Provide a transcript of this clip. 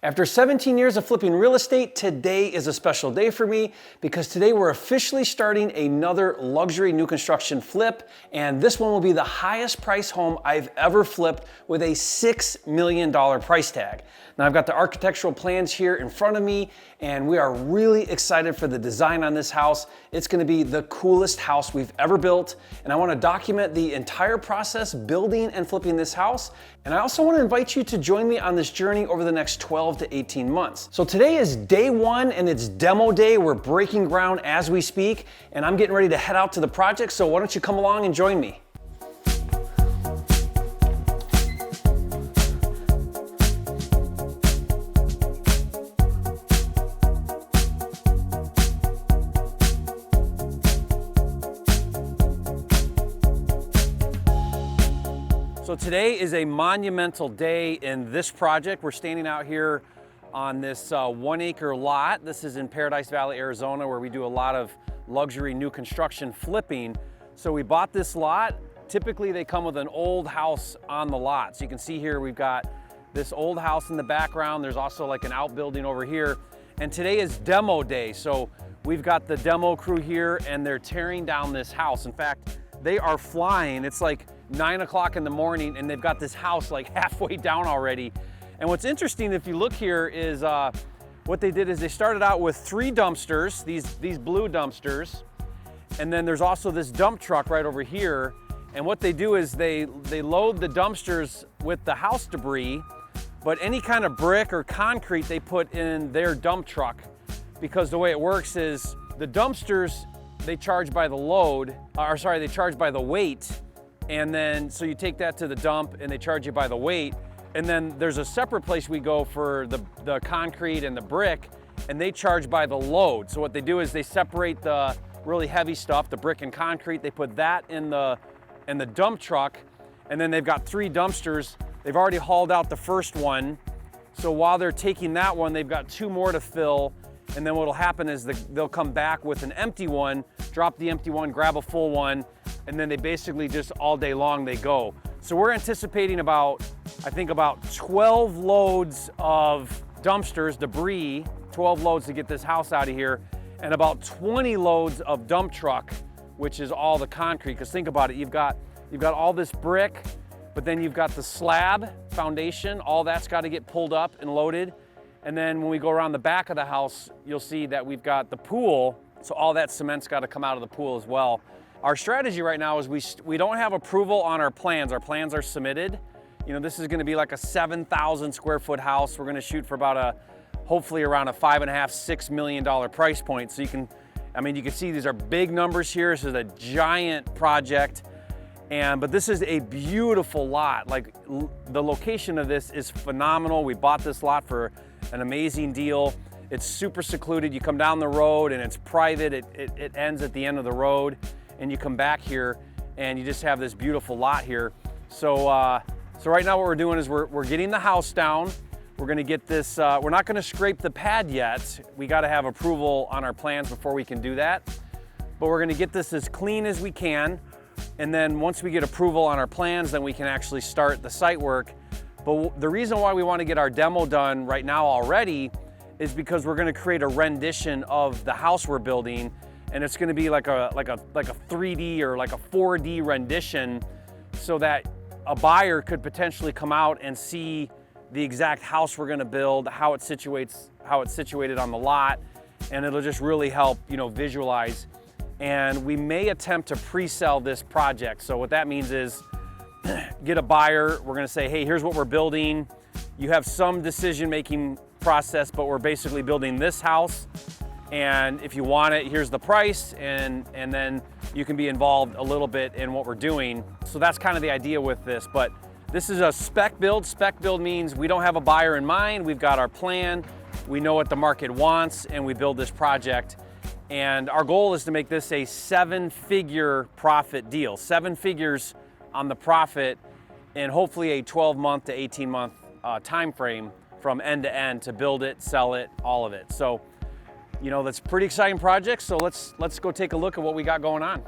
After 17 years of flipping real estate, today is a special day for me because today we're officially starting another luxury new construction flip, and this one will be the highest price home I've ever flipped with a $6 million price tag. Now I've got the architectural plans here in front of me, and we are really excited for the design on this house. It's gonna be the coolest house we've ever built, and I wanna document the entire process building and flipping this house. And I also wanna invite you to join me on this journey over the next 12 to 18 months. So today is day one and it's demo day. We're breaking ground as we speak, and I'm getting ready to head out to the project. So why don't you come along and join me? So today is a monumental day in this project. We're standing out here on this 1 acre lot. This is in Paradise Valley, Arizona, where we do a lot of luxury new construction flipping. So we bought this lot. Typically they come with an old house on the lot. So you can see here we've got this old house in the background. There's also like an outbuilding over here. And today is demo day. So we've got the demo crew here and they're tearing down this house. In fact, they are flying. It's like 9 o'clock in the morning and they've got this house like halfway down already. And what's interesting, if you look here, is what they did is they started out with 3 dumpsters, these blue dumpsters, and then there's also this dump truck right over here. And what they do is they load the dumpsters with the house debris, but any kind of brick or concrete they put in their dump truck, because the way it works is the dumpsters, they charge by the load, they charge by the weight. And then, so you take that to the dump and they charge you by the weight. And then there's a separate place we go for the concrete and the brick, and they charge by the load. So what they do is they separate the really heavy stuff, the brick and concrete, they put that in the dump truck, and then they've got 3 dumpsters. They've already hauled out the first one. So while they're taking that one, they've got 2 more to fill. And then what'll happen is they'll come back with an empty one, drop the empty one, grab a full one, and then they basically just all day long they go. So we're anticipating about 12 loads of dumpsters, debris, 12 loads to get this house out of here, and about 20 loads of dump truck, which is all the concrete. Because think about it, you've got all this brick, but then you've got the slab foundation, all that's got to get pulled up and loaded. And then when we go around the back of the house, you'll see that we've got the pool, so all that cement's got to come out of the pool as well. Our strategy right now is we don't have approval on our plans. Our plans are submitted. You know, this is going to be like a 7,000 square foot house. We're going to shoot for about hopefully around a $5.5, $6 million price point. So you can see these are big numbers here. This is a giant project. But this is a beautiful lot. Like, the location of this is phenomenal. We bought this lot for an amazing deal. It's super secluded. You come down the road and it's private. It ends at the end of the road, and you come back here and you just have this beautiful lot here. So right now what we're doing is we're getting the house down. We're gonna get this, we're not gonna scrape the pad yet. We gotta have approval on our plans before we can do that. But we're gonna get this as clean as we can. And then once we get approval on our plans, then we can actually start the site work. But the reason why we wanna get our demo done right now already is because we're gonna create a rendition of the house we're building, and it's gonna be like a 3D or like a 4D rendition, so that a buyer could potentially come out and see the exact house we're gonna build, how it's situated on the lot, and it'll just really help, you know, visualize. And we may attempt to pre-sell this project. So what that means is get a buyer, we're gonna say, hey, here's what we're building. You have some decision-making process, but we're basically building this house. And if you want it, here's the price, and then you can be involved a little bit in what we're doing. So that's kind of the idea with this. But this is a spec build. Spec build means we don't have a buyer in mind. We've got our plan. We know what the market wants, and we build this project. And our goal is to make this a 7-figure profit deal. 7 figures on the profit, and hopefully a 12-month to 18-month time frame from end to end to build it, sell it, all of it. So, you know, that's a pretty exciting project. So let's go take a look at what we got going on.